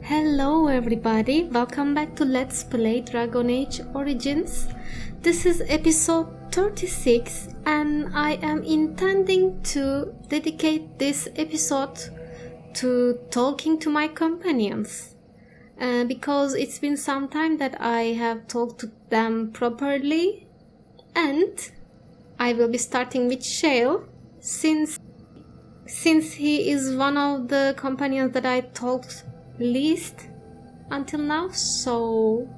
Hello everybody, welcome back to Let's Play Dragon Age Origins. This is episode 36 and I am intending to dedicate this episode to talking to my companions. Because it's been some time that I have talked to them properly, and I will be starting with Shale since he is one of the companions that I talked least until now. So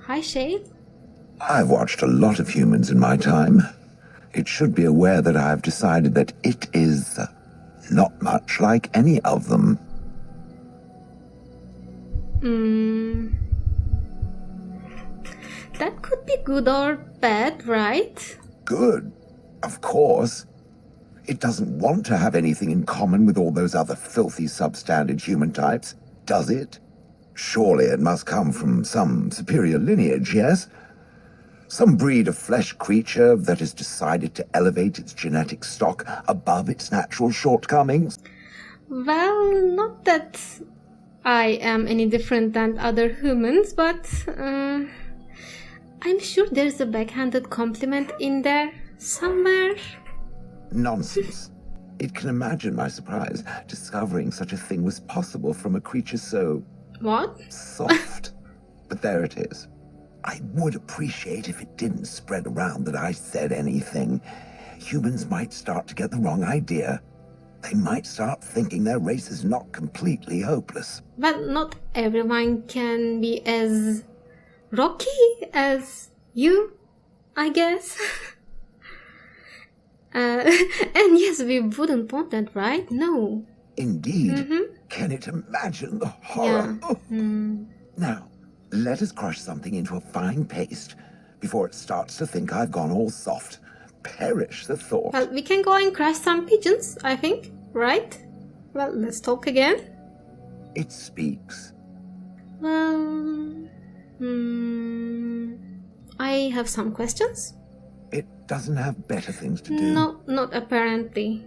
hi Shale. I've watched a lot of humans in my time. It should be aware that I've decided that it is not much like any of them. That could be good or bad, right? Good, of course. It doesn't want to have anything in common with all those other filthy substandard human types, does it? Surely it must come from some superior lineage, yes? Some breed of flesh creature that has decided to elevate its genetic stock above its natural shortcomings? Well, not that I am any different than other humans, but I'm sure there's a backhanded compliment in there somewhere. Nonsense. It can imagine my surprise discovering such a thing was possible from a creature so... What? soft. But there it is. I would appreciate if it didn't spread around that I said anything. Humans might start to get the wrong idea. They might start thinking their race is not completely hopeless. Well, not everyone can be as rocky as you, I guess. And yes, we wouldn't want that, right? No. Indeed. Can it imagine the horror? Yeah. Now, let us crush something into a fine paste before it starts to think I've gone all soft. Perish the thought. Well, we can go and crush some pigeons, I think, right? Well, let's talk again. It speaks. Well, I have some questions. It doesn't have better things to do. No, not apparently.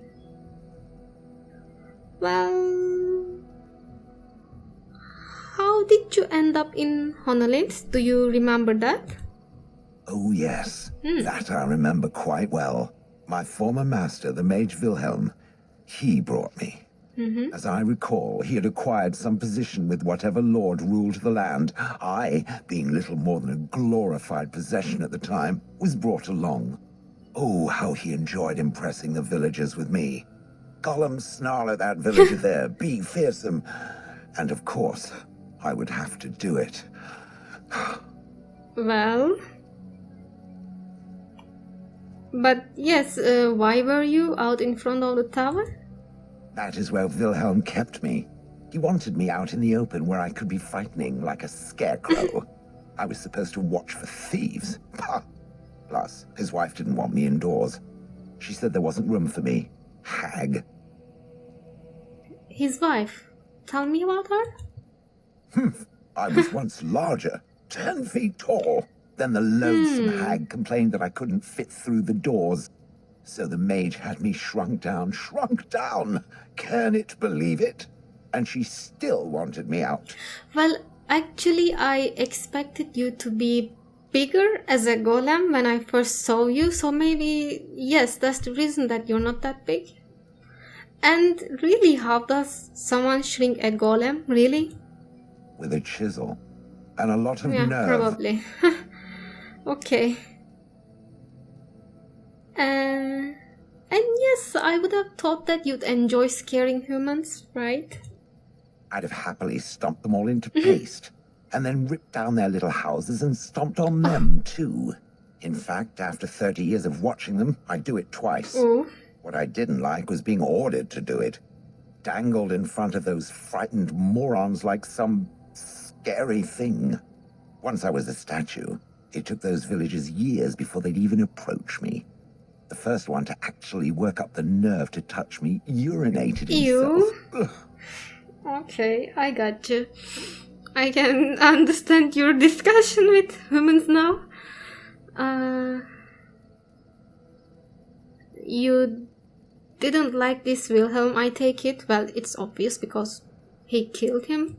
Well, how did you end up in Honolulu? Do you remember that? Oh, yes. That I remember quite well. My former master, the Mage Wilhelm, he brought me. As I recall, he had acquired some position with whatever lord ruled the land. I, being little more than a glorified possession at the time, was brought along. Oh, how he enjoyed impressing the villagers with me. Gollum snarl at that villager there, be fearsome. And of course, I would have to do it. Well, but yes, why were you out in front of the tower? That is where Wilhelm kept me. He wanted me out in the open where I could be frightening like a scarecrow. I was supposed to watch for thieves. Pah! Plus, his wife didn't want me indoors. She said there wasn't room for me. Hag. His wife. Tell me about her. I was once larger, 10 feet tall. Then the loathsome hag complained that I couldn't fit through the doors. So the mage had me shrunk down. Can it believe it? And she still wanted me out. Well, actually, I expected you to be bigger as a golem when I first saw you. So maybe, yes, that's the reason that you're not that big. And really, how does someone shrink a golem, really? With a chisel. And a lot of Yeah, nerve. probably. Okay. And yes, I would have thought that you'd enjoy scaring humans, right? I'd have happily stomped them all into paste, and then ripped down their little houses and stomped on them, too. In fact, after 30 years of watching them, I'd do it twice. Oh. What I didn't like was being ordered to do it. Dangled in front of those frightened morons like some scary thing. Once I was a statue, it took those villagers years before they'd even approach me. The first one to actually work up the nerve to touch me urinated himself. Ew. Okay, I got you. I can understand your discussion with humans now. You didn't like this Wilhelm, I take it. Well, it's obvious because he killed him?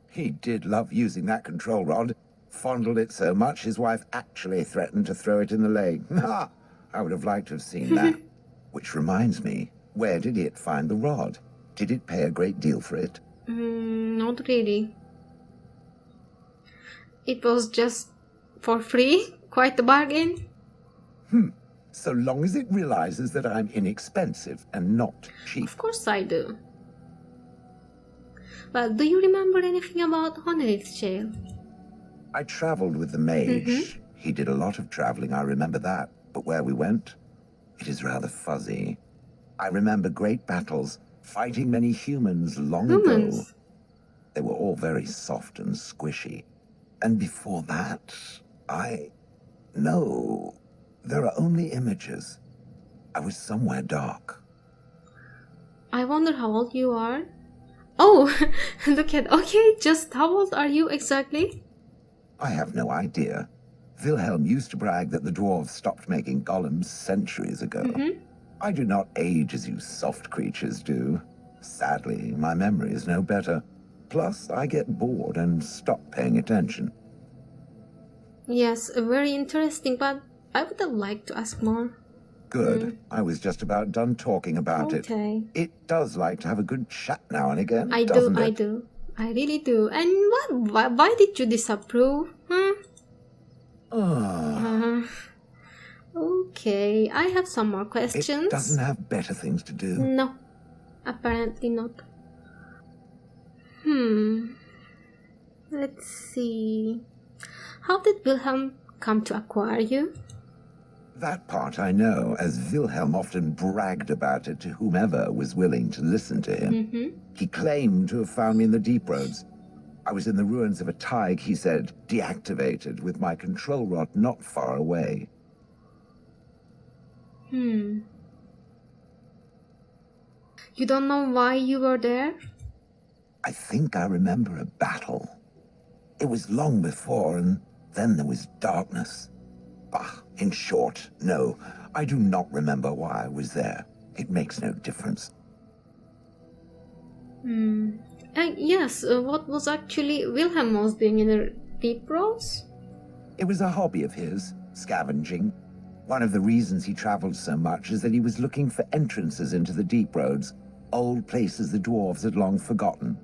He did love using that control rod. Fondled it so much his wife actually threatened to throw it in the lake. I would have liked to have seen that. Which reminds me, where did it find the rod? Did it pay a great deal for it? Not really. It was just for free. Quite a bargain. So long as it realizes that I'm inexpensive and not cheap. Of course I do. Well, do you remember anything about Honor's Shale? I traveled with the mage. He did a lot of traveling, I remember that. But where we went, it is rather fuzzy. I remember great battles, fighting many humans long ago. They were all very soft and squishy. And before that, No, there are only images. I was somewhere dark. I wonder how old you are. Oh, look at... Okay, just how old are you exactly? I have no idea. Wilhelm used to brag that the dwarves stopped making golems centuries ago. I do not age as you soft creatures do. Sadly, my memory is no better. Plus, I get bored and stop paying attention. Yes, very interesting, but I would have liked to ask more. Good. I was just about done talking about it. Okay. It does like to have a good chat now and again, I doesn't do, it? I do. I really do. And why did you disapprove? Okay, I have some more questions. It doesn't have better things to do. No, apparently not. Let's see. How did Wilhelm come to acquire you? That part I know, as Wilhelm often bragged about it to whomever was willing to listen to him. He claimed to have found me in the deep roads. I was in the ruins of a Tig, he said, deactivated, with my control rod not far away. You don't know why you were there? I think I remember a battle. It was long before, and then there was darkness. Bah, in short, no, I do not remember why I was there. It makes no difference. Yes, what was actually Wilhelm was doing in the deep roads? It was a hobby of his, scavenging. One of the reasons he traveled so much is that he was looking for entrances into the deep roads, old places the dwarves had long forgotten.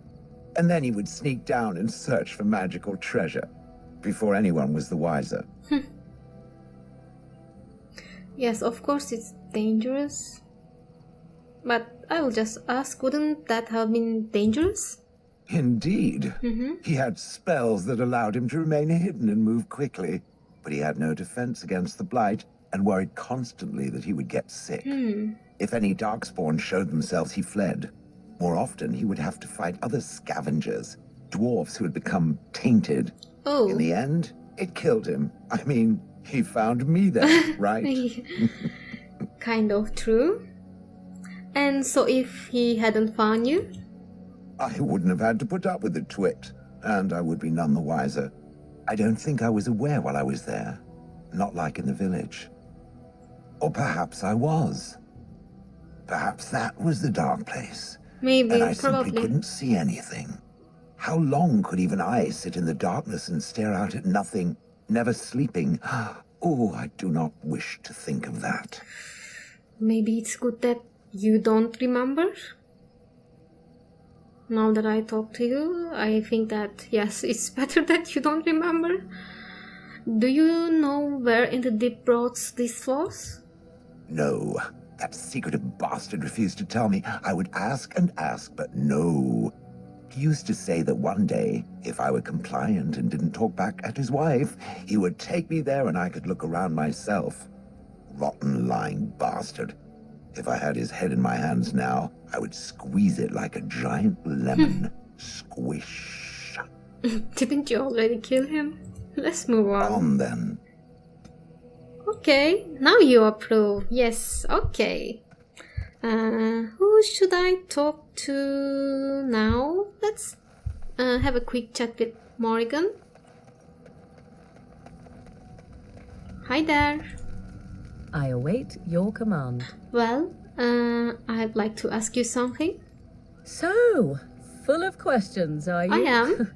And then he would sneak down and search for magical treasure, before anyone was the wiser. Yes, of course it's dangerous. But I will just ask, wouldn't that have been dangerous? Indeed. He had spells that allowed him to remain hidden and move quickly, but he had no defense against the blight and worried constantly that he would get sick. If any darkspawn showed themselves, he fled. More often, he would have to fight other scavengers, dwarves who had become tainted. Oh. In the end, it killed him. I mean, he found me there, right? Kind of true. And so if he hadn't found you? I wouldn't have had to put up with the twit, and I would be none the wiser. I don't think I was aware while I was there. Not like in the village. Or perhaps I was. Perhaps that was the dark place. Maybe, and I probably. simply couldn't see anything. How long could even I sit in the darkness and stare out at nothing, never sleeping? Oh, I do not wish to think of that. Maybe it's good that you don't remember? Now that I talk to you, I think that, yes, it's better that you don't remember. Do you know where in the deep roads this was? No. That secretive bastard refused to tell me. I would ask and ask, but no. He used to say that one day, if I were compliant and didn't talk back at his wife, he would take me there and I could look around myself. Rotten, lying bastard. If I had his head in my hands now, I would squeeze it like a giant lemon. Squish. Didn't you already kill him? Let's move on. On then. Okay, now you approve. Yes, okay. Who should I talk to now? Let's have a quick chat with Morrigan. Hi there. I await your command. Well, I'd like to ask you something. So, full of questions, are you? I am.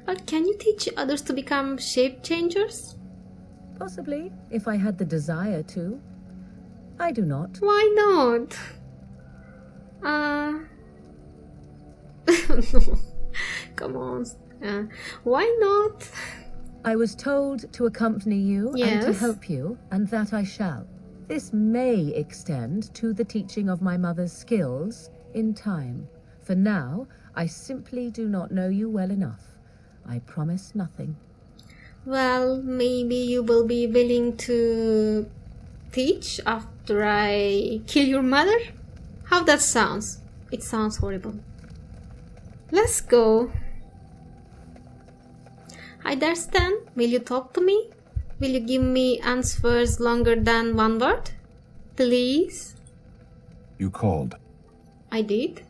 But can you teach others to become shape changers? Possibly, if I had the desire to. I do not. Why not? No. Come on. Why not? I was told to accompany you and to Yes. help you, and that I shall. This may extend to the teaching of my mother's skills in time. For now, I simply do not know you well enough. I promise nothing. Well, maybe you will be willing to teach after I kill your mother? How that sounds? It sounds horrible. Let's go. Hi there, Sten. Will you talk to me? Will you give me answers longer than one word? Please? You called. I did.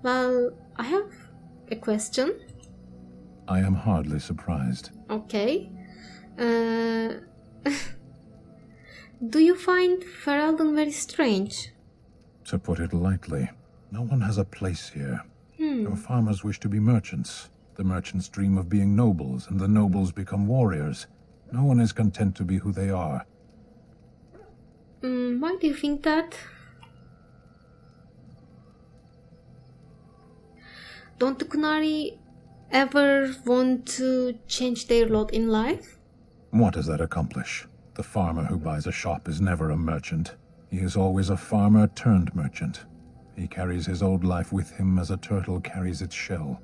Well, I have a question. I am hardly surprised. Okay. Do you find Ferelden very strange? To put it lightly, no one has a place here. Your farmers wish to be merchants. The merchants dream of being nobles, and the nobles become warriors. No one is content to be who they are. Why do you think that? Don't the Kunari ever want to change their lot in life? What does that accomplish? The farmer who buys a shop is never a merchant. He is always a farmer turned merchant. He carries his old life with him as a turtle carries its shell.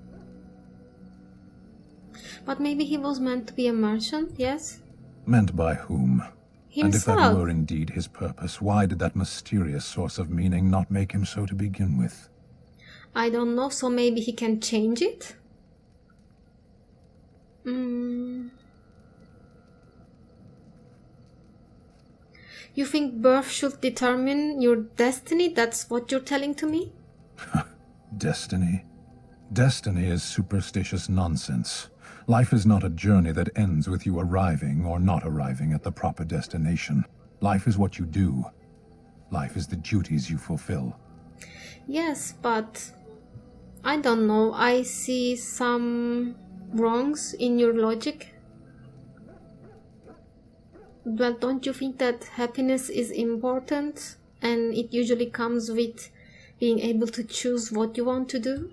But maybe he was meant to be a merchant, yes? Meant by whom? And if that Himself. were indeed his purpose, why did that mysterious source of meaning not make him so to begin with? I don't know, so maybe he can change it? You think birth should determine your destiny? That's what you're telling to me? Destiny? Destiny is superstitious nonsense. Life is not a journey that ends with you arriving or not arriving at the proper destination. Life is what you do. Life is the duties you fulfill. Yes, but I don't know. I see some wrongs in your logic. Well, don't you think that happiness is important and it usually comes with being able to choose what you want to do?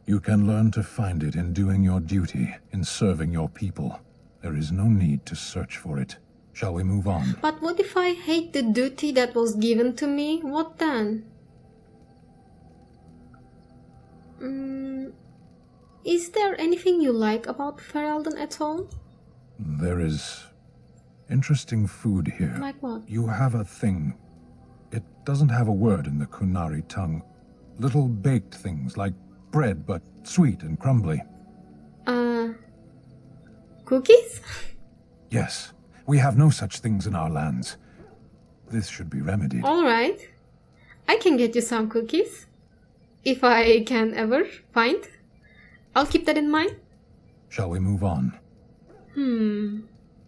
You can learn to find it in doing your duty, in serving your people. There is no need to search for it. Shall we move on? But what if I hate the duty that was given to me? What then? Is there anything you like about Ferelden at all? There is interesting food here. Like what? You have a thing. It doesn't have a word in the Kunari tongue. Little baked things like bread, but sweet and crumbly. Cookies? Yes, we have no such things in our lands. This should be remedied. Alright. I can get you some cookies. If I can ever find. I'll keep that in mind. Shall we move on?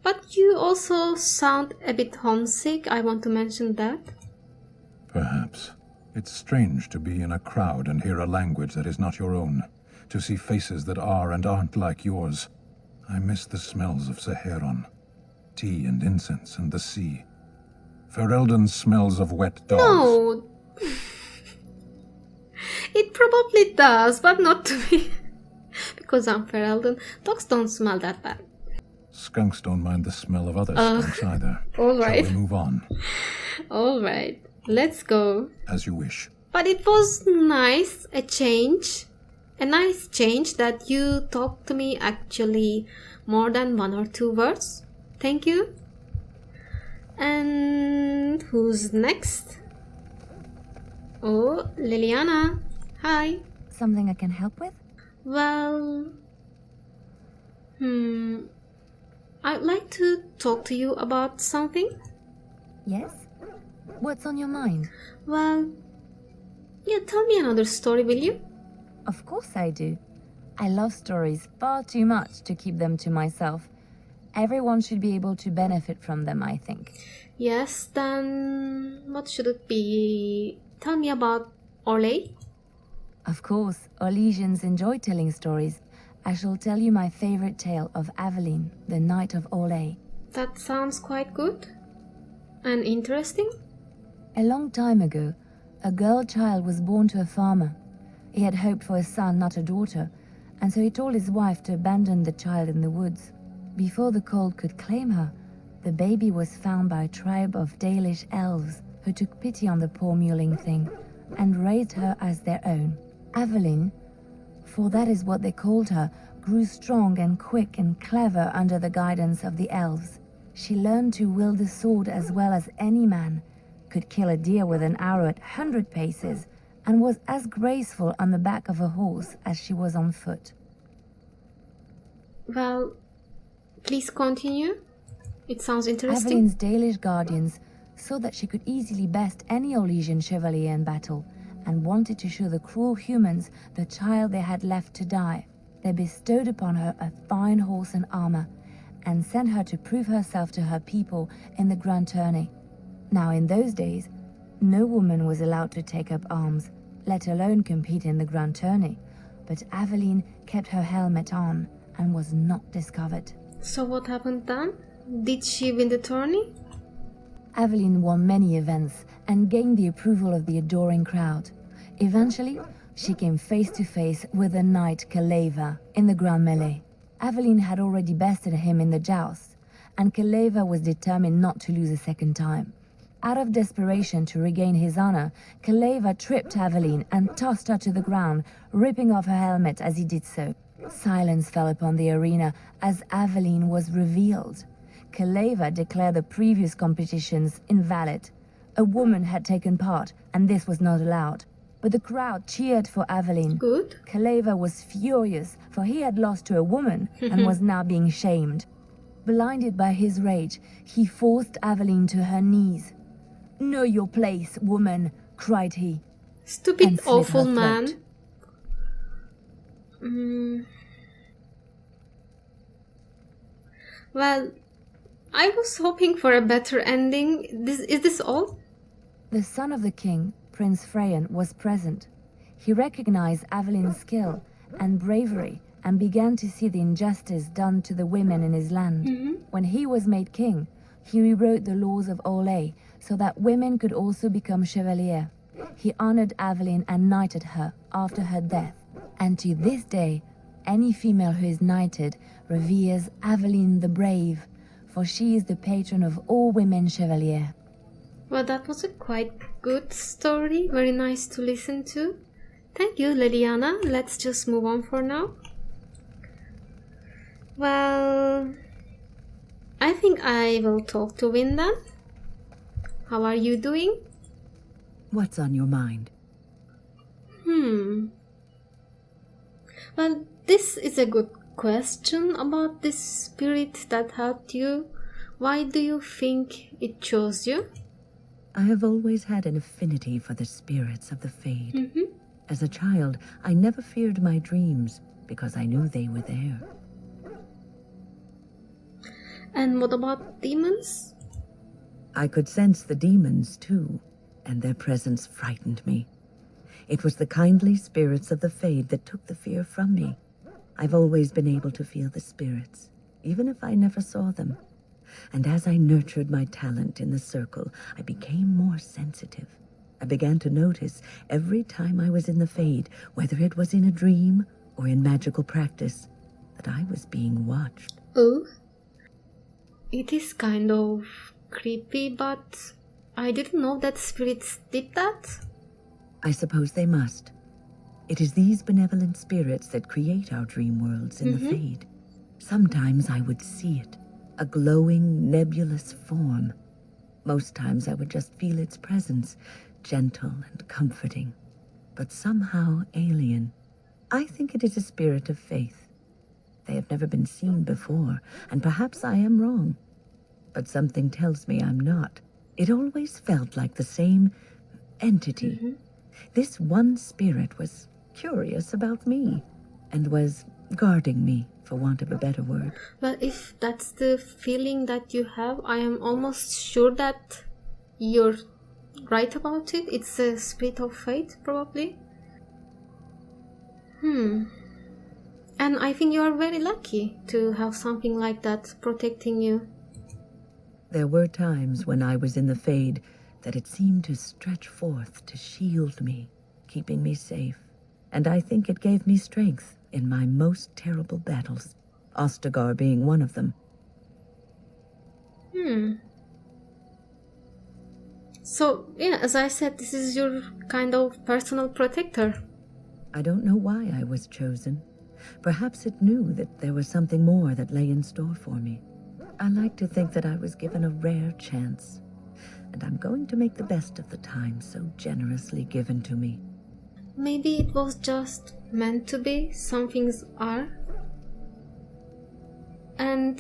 But you also sound a bit homesick. I want to mention that. Perhaps. It's strange to be in a crowd and hear a language that is not your own, to see faces that are and aren't like yours. I miss the smells of Zevran, tea and incense and the sea. Ferelden smells of wet dogs. No. It probably does, but not to me. Because I'm Ferelden. Dogs don't smell that bad. Skunks don't mind the smell of other skunks either. All right. Shall we move on? Alright. Let's go. As you wish. But it was nice, a nice change that you talked to me actually more than 1 or 2 words. Thank you. And who's next? Oh, Liliana. Hi. Something I can help with? Well, I'd like to talk to you about something. Yes? What's on your mind? Well, yeah, tell me another story, will you? Of course I do. I love stories far too much to keep them to myself. Everyone should be able to benefit from them, I think. Yes, then what should it be? Tell me about Orley. Of course, Orlesians enjoy telling stories. I shall tell you my favorite tale of Aveline, the Knight of Olay. That sounds quite good and interesting. A long time ago, a girl child was born to a farmer. He had hoped for a son, not a daughter, and so he told his wife to abandon the child in the woods. Before the cold could claim her, the baby was found by a tribe of Dalish elves who took pity on the poor mewling thing and raised her as their own. Aveline, for that is what they called her, grew strong and quick and clever under the guidance of the elves. She learned to wield the sword as well as any man, could kill a deer with an arrow at 100 paces, and was as graceful on the back of a horse as she was on foot. Well, please continue. It sounds interesting. Aveline's Dalish guardians saw that she could easily best any Orlesian chevalier in battle, and wanted to show the cruel humans the child they had left to die. They bestowed upon her a fine horse and armor, and sent her to prove herself to her people in the grand tourney. Now in those days, no woman was allowed to take up arms, let alone compete in the grand tourney, but Aveline kept her helmet on and was not discovered. So what happened then? Did she win the tourney? Aveline won many events and gained the approval of the adoring crowd. Eventually, she came face to face with the knight Kaleva in the grand melee. Aveline had already bested him in the joust, and Kaleva was determined not to lose a second time. Out of desperation to regain his honor, Kaleva tripped Aveline and tossed her to the ground, ripping off her helmet as he did so. Silence fell upon the arena as Aveline was revealed. Kaleva declared the previous competitions invalid. A woman had taken part, and this was not allowed. But the crowd cheered for Aveline. Good. Kaleva was furious, for he had lost to a woman and was now being shamed. Blinded by his rage, he forced Aveline to her knees. "Know your place, woman," cried he. Stupid, and slit awful her man. throat. Well, I was hoping for a better ending. Is this all? The son of the king, Prince Freyan, was present. He recognized Aveline's skill and bravery and began to see the injustice done to the women in his land. When he was made king, he rewrote the laws of Olay so that women could also become chevalier. He honored Aveline and knighted her after her death. And to this day, any female who is knighted reveres Aveline the Brave, for she is the patron of all women chevalier. Well, that was a quite good story. Very nice to listen to. Thank you, Liliana. Let's just move on for now. Well, I think I will talk to Wynn then. How are you doing? What's on your mind? Well, this is a good question about this spirit that helped you. Why do you think it chose you? I have always had an affinity for the spirits of the Fade. As a child, I never feared my dreams because I knew they were there. And what about demons? I could sense the demons too, and their presence frightened me. It was the kindly spirits of the Fade that took the fear from me. I've always been able to feel the spirits, even if I never saw them. And as I nurtured my talent in the circle, I became more sensitive. I began to notice every time I was in the Fade, whether it was in a dream or in magical practice, that I was being watched. Oh, it is kind of creepy, but I didn't know that spirits did that. I suppose they must. It is these benevolent spirits that create our dream worlds in the Fade. Sometimes I would see it, a glowing, nebulous form. Most times I would just feel its presence, gentle and comforting, but somehow alien. I think it is a spirit of faith. They have never been seen before, and perhaps I am wrong. But something tells me I'm not. It always felt like the same entity. This one spirit was curious about me, and was guarding me, for want of a better word. Well, if that's the feeling that you have, I am almost sure that you're right about it. It's a spirit of fate, probably. And I think you are very lucky to have something like that protecting you. There were times when I was in the Fade that it seemed to stretch forth to shield me, keeping me safe. And I think it gave me strength in my most terrible battles, Ostagar being one of them. So, yeah, as I said, this is your kind of personal protector. I don't know why I was chosen. Perhaps it knew that there was something more that lay in store for me. I like to think that I was given a rare chance, and I'm going to make the best of the time so generously given to me. Maybe it was just meant to be. Some things are. And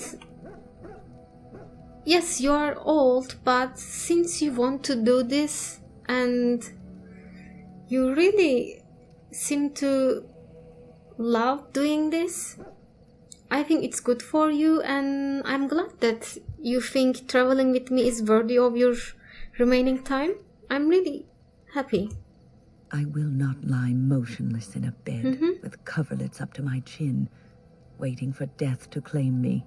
yes, you are old, but since you want to do this and you really seem to love doing this, I think it's good for you, and I'm glad that you think traveling with me is worthy of your remaining time. I'm really happy. I will not lie motionless in a bed with coverlets up to my chin, waiting for death to claim me.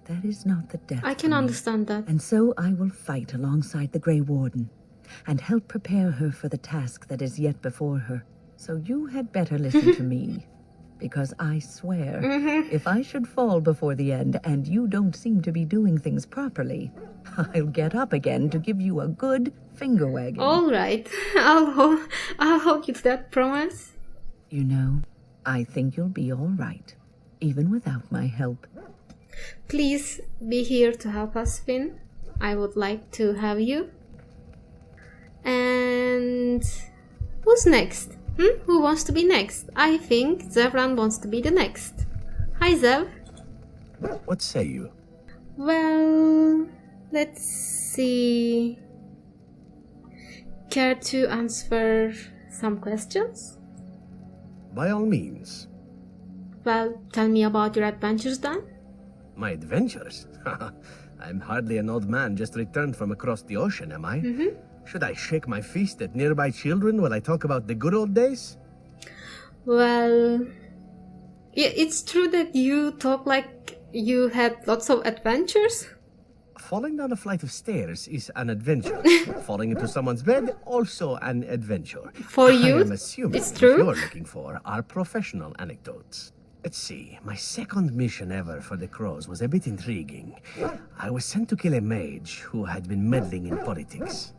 That is not the death I can for me. understand that. And so I will fight alongside the Grey Warden and help prepare her for the task that is yet before her. So you had better listen to me, because I swear, if I should fall before the end and you don't seem to be doing things properly, I'll get up again to give you a good finger wagging. All right, I'll hold you to that promise. You know, I think you'll be all right, even without my help. Please be here to help us, Wynn. I would like to have you. And who's next? Who wants to be next? I think Zevran wants to be the next. Hi, Zev. What say you? Well, let's see. Care to answer some questions? By all means. Well, tell me about your adventures then. My adventures? I'm hardly an old man just returned from across the ocean, am I? Should I shake my fist at nearby children while I talk about the good old days? Well, yeah, it's true that you talk like you had lots of adventures. Falling down a flight of stairs is an adventure. Falling into someone's bed, also an adventure. For you, I am assuming it's true. what you're looking for are professional anecdotes. Let's see, my second mission ever for the Crows was a bit intriguing. I was sent to kill a mage who had been meddling in politics.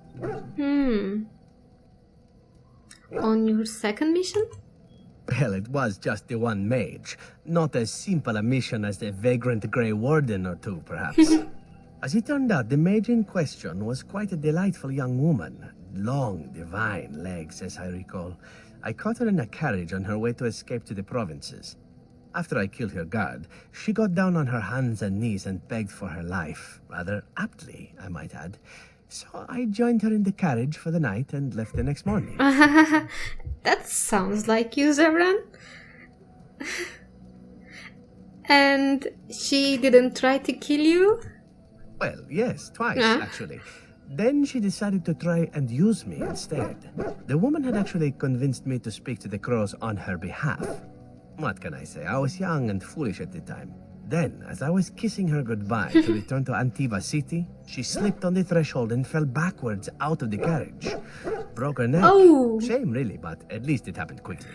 On your second mission? Well, it was just the one mage. Not as simple a mission as the vagrant Grey Warden or two, perhaps. As it turned out, the mage in question was quite a delightful young woman. Long, divine legs, as I recall. I caught her in a carriage on her way to escape to the provinces. After I killed her guard, she got down on her hands and knees and begged for her life. Rather aptly, I might add. So I joined her in the carriage for the night and left the next morning. That sounds like you, Zevran. And she didn't try to kill you? Well, yes, twice, actually. Then she decided to try and use me instead. The woman had actually convinced me to speak to the Crows on her behalf. What can I say? I was young and foolish at the time. Then, as I was kissing her goodbye to return to Antiva City, she slipped on the threshold and fell backwards out of the carriage. Broke her neck. Oh. Shame, really, but at least it happened quickly.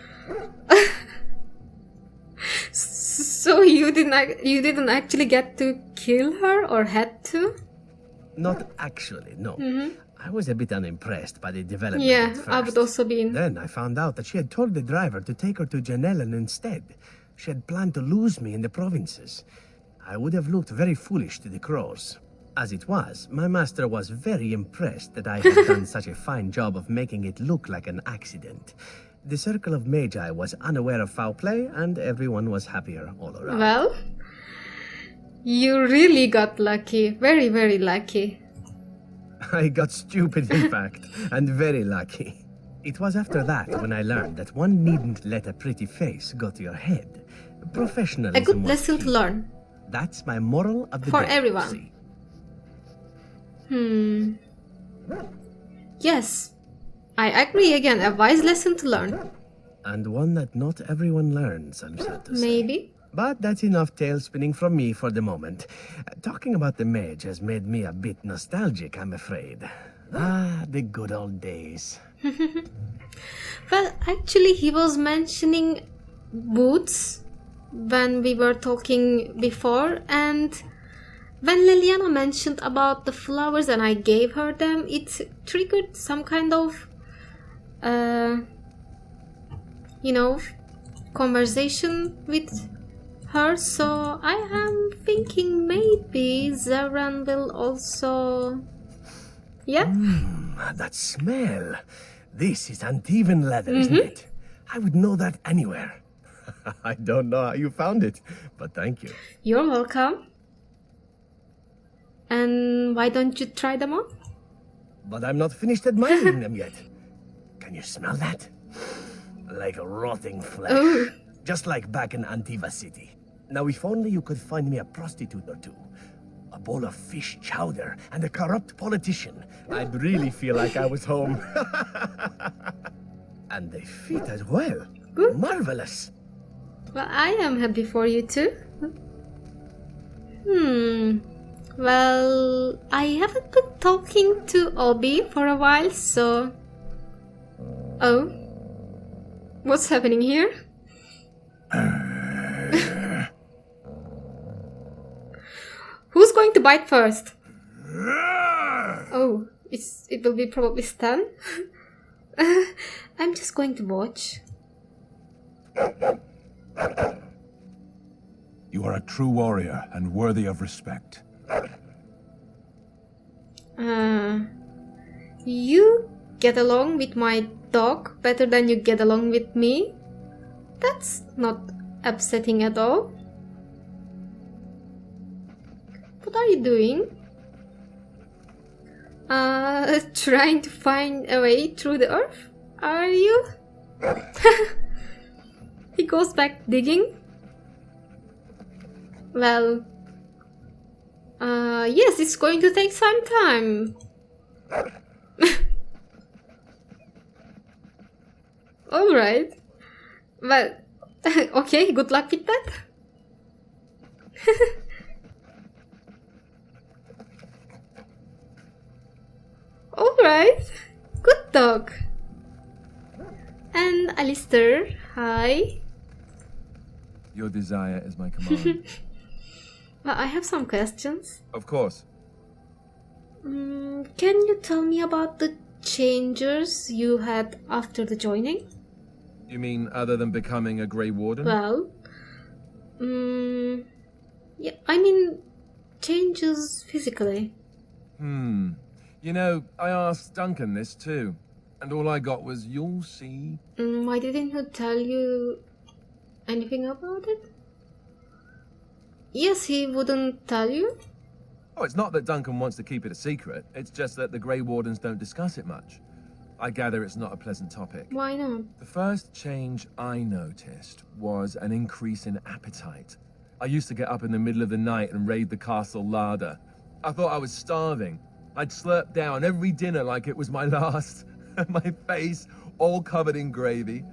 So you didn't actually get to kill her, or had to? Not actually, no. I was a bit unimpressed by the development Yeah, at first. I would also be. Then I found out that she had told the driver to take her to Janellen instead. She had planned to lose me in the provinces. I would have looked very foolish to the Crows. As it was, my master was very impressed that I had done such a fine job of making it look like an accident. The circle of Magi was unaware of foul play, and everyone was happier all around. Well, you really got lucky. Very, very lucky. I got stupid, in fact, and very lucky. It was after that when I learned that one needn't let a pretty face go to your head. Professionalism A good was lesson key. to learn. That's my moral of the For day. everyone. See. Yes, I agree again. A wise lesson to learn. And one that not everyone learns, I'm sad to say. Maybe. But that's enough tale spinning from me for the moment. Talking about the mage has made me a bit nostalgic, I'm afraid. Ah, the good old days. Well, actually, he was mentioning boots when we were talking before, and when Liliana mentioned about the flowers and I gave her them, it triggered some kind of, conversation with her. So I am thinking maybe Zevran will also... Yeah? That smell. This is uneven leather, isn't it? I would know that anywhere. I don't know how you found it, but thank you. You're welcome. And why don't you try them on? But I'm not finished admiring them yet. Can you smell that? Like a rotting flesh. Oh. Just like back in Antiva City. Now, if only you could find me a prostitute or two, a bowl of fish chowder, and a corrupt politician, I'd really feel like I was home. And they fit as well. Good. Marvelous. Well, I am happy for you too. Well, I haven't been talking to Obi for a while, so... Oh? What's happening here? Who's going to bite first? Oh, it will be probably Sten. I'm just going to watch. You are a true warrior and worthy of respect. You get along with my dog better than you get along with me? That's not upsetting at all. What are you doing? Trying to find a way through the earth? Are you? He goes back digging. Well, yes, it's going to take some time. Alright. Well, okay, good luck with that. Alright. Good dog. And Alistair, hi. Your desire is my command. Well, I have some questions. Of course. Can you tell me about the changes you had after the joining? You mean other than becoming a Grey Warden? Well, yeah, I mean changes physically. You know, I asked Duncan this too, and all I got was, you'll see. Why didn't he tell you anything about it? Yes, he wouldn't tell you. Oh, it's not that Duncan wants to keep it a secret. It's just that the Grey Wardens don't discuss it much. I gather it's not a pleasant topic. Why not? The first change I noticed was an increase in appetite. I used to get up in the middle of the night and raid the castle larder. I thought I was starving. I'd slurp down every dinner like it was my last. My face all covered in gravy.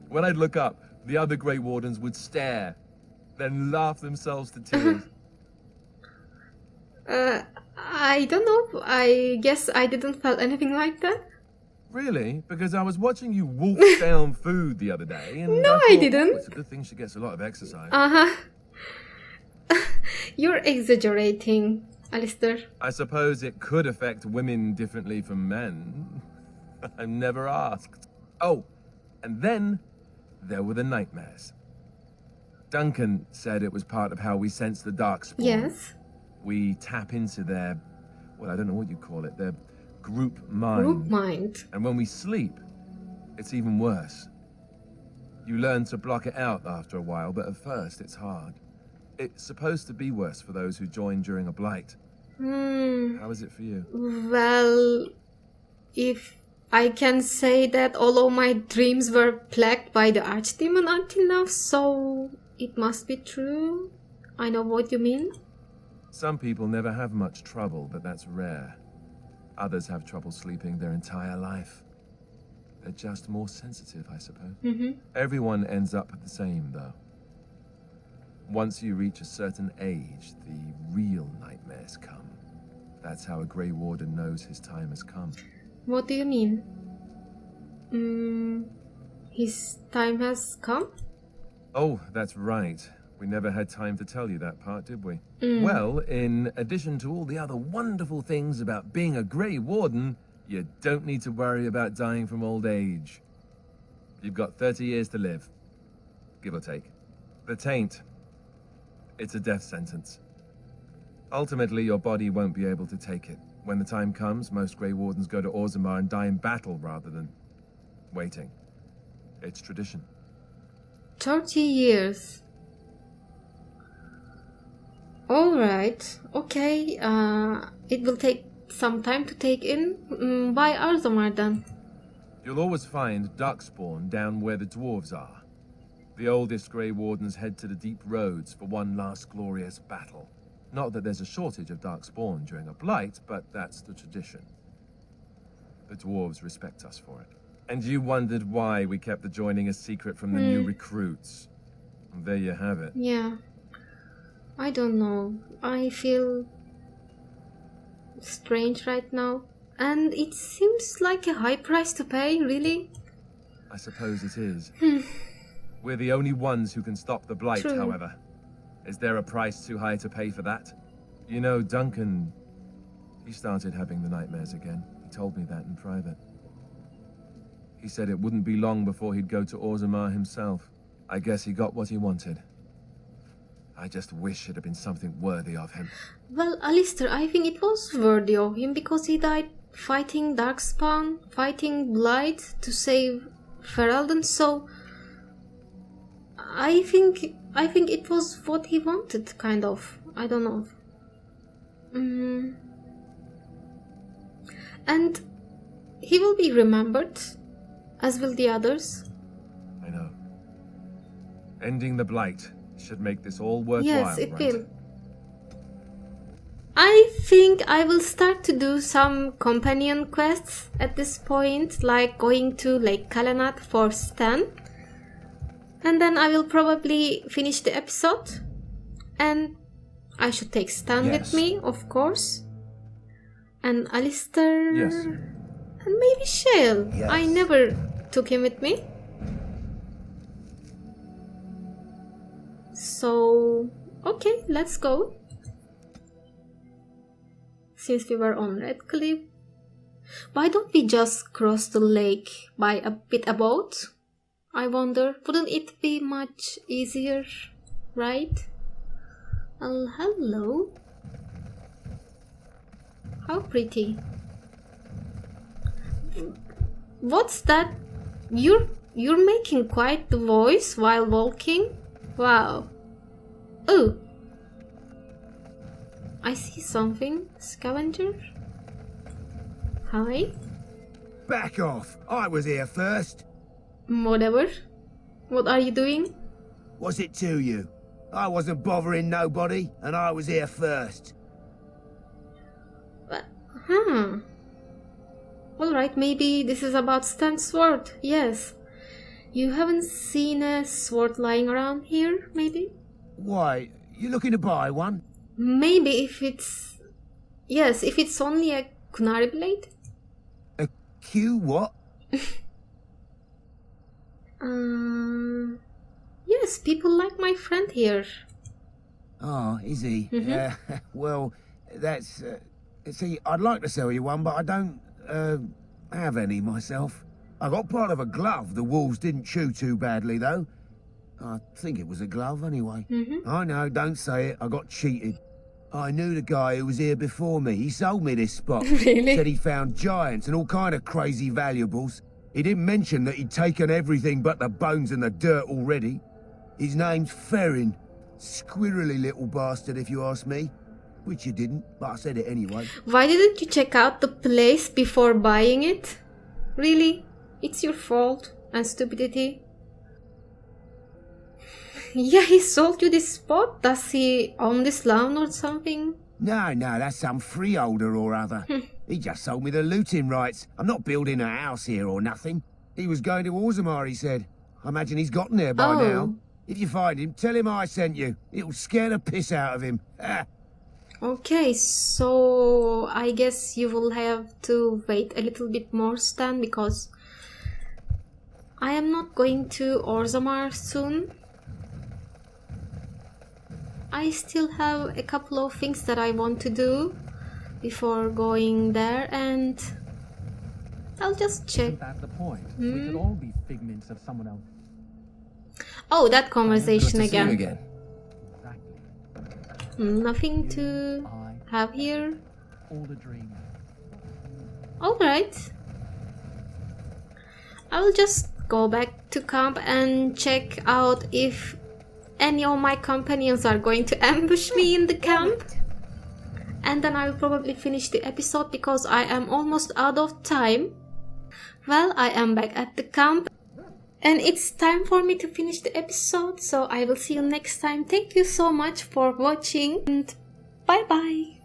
When I'd look up, the other Grey Wardens would stare, then laugh themselves to tears. I don't know. I guess I didn't feel anything like that. Really? Because I was watching you wolf down food the other day, and No, I I thought, didn't. "Oh, it's a good thing she gets a lot of exercise." You're exaggerating, Alistair. I suppose it could affect women differently from men. I never asked. Oh, and then there were the nightmares. Duncan said it was part of how we sense the dark spawn. Yes. We tap into their, well, I don't know what you call it, their group mind. Group mind. And when we sleep, it's even worse. You learn to block it out after a while, but at first it's hard. It's supposed to be worse for those who join during a blight. How is it for you? Well, if I can say that all of my dreams were plagued by the archdemon until now, so it must be true. I know what you mean. Some people never have much trouble, but that's rare. Others have trouble sleeping their entire life. They're just more sensitive, I suppose. Mm-hmm. Everyone ends up the same, though. Once you reach a certain age, the real nightmares come. That's how a Grey Warden knows his time has come. What do you mean? His time has come? Oh, that's right. We never had time to tell you that part, did we? Well, in addition to all the other wonderful things about being a Grey Warden, you don't need to worry about dying from old age. You've got 30 years to live, give or take. The taint, it's a death sentence. Ultimately, your body won't be able to take it. When the time comes, most Grey Wardens go to Orzammar and die in battle rather than waiting. It's tradition. 30 years. Alright, okay, it will take some time to take in. Why Orzammar then? You'll always find Darkspawn down where the dwarves are. The oldest Grey Wardens head to the deep roads for one last glorious battle. Not that there's a shortage of Darkspawn during a blight, but that's the tradition. The dwarves respect us for it. And you wondered why we kept the joining a secret from the new recruits. And there you have it. Yeah. I don't know. I feel strange right now. And it seems like a high price to pay, really. I suppose it is. We're the only ones who can stop the blight, True. however. Is there a price too high to pay for that? You know, Duncan, he started having the nightmares again. He told me that in private. He said it wouldn't be long before he'd go to Orzammar himself. I guess he got what he wanted. I just wish it had been something worthy of him. Well, Alistair, I think it was worthy of him because he died fighting Darkspawn, fighting Blight to save Ferelden, so I think it was what he wanted, kind of. I don't know. And he will be remembered, as will the others. I know. Ending the blight should make this all worthwhile, Yes, it right? will. I think I will start to do some companion quests at this point, like going to Lake Kalanat for Sten. And then I will probably finish the episode. And I should take Sten with me, of course. And Alistair. Yes. And maybe Shale. Yes. I never took him with me. So, okay, let's go. Since we were on Red Cliff, why don't we just cross the lake by a boat? I wonder, wouldn't it be much easier, right? Oh, hello. How pretty. What's that? You're making quite the voice while walking? Wow. Oh. I see something. Scavenger? Hi? Back off! I was here first. Whatever. What are you doing? What's it to you? I wasn't bothering nobody, and I was here first. Alright, maybe this is about Stan's sword. Yes. You haven't seen a sword lying around here, maybe? Why, you looking to buy one? Maybe if it's... Yes, if it's only a Kunari blade? A Q what? Yes, people like my friend here. Oh, is he? Yeah, well, that's... see, I'd like to sell you one, but I don't, have any myself. I got part of a glove the wolves didn't chew too badly, though. I think it was a glove, anyway. I know, don't say it. I got cheated. I knew the guy who was here before me. He sold me this spot. Really? Said he found giants and all kind of crazy valuables. He didn't mention that he'd taken everything but the bones and the dirt already. His name's Ferrin. Squirrely little bastard, if you ask me. Which you didn't, but I said it anyway. Why didn't you check out the place before buying it? Really? It's your fault and stupidity. Yeah, he sold you this spot. Does he own this land or something? No, that's some freeholder or other. He just sold me the looting rights. I'm not building a house here or nothing. He was going to Orzammar, he said. I imagine he's gotten there by Oh. now. If you find him, tell him I sent you. It'll scare the piss out of him. Okay, so I guess you will have to wait a little bit more, Stan, because I am not going to Orzammar soon. I still have a couple of things that I want to do before going there, and I'll just check. Isn't that the point? We could all be figments of someone else. Oh, that conversation Good to see you again. again. Exactly. Nothing to I, have here. all a dream. Alright. I will just go back to camp and check out if any of my companions are going to ambush me in the camp. And then I will probably finish the episode because I am almost out of time. Well, I am back at the camp. And it's time for me to finish the episode. So I will see you next time. Thank you so much for watching. And bye bye.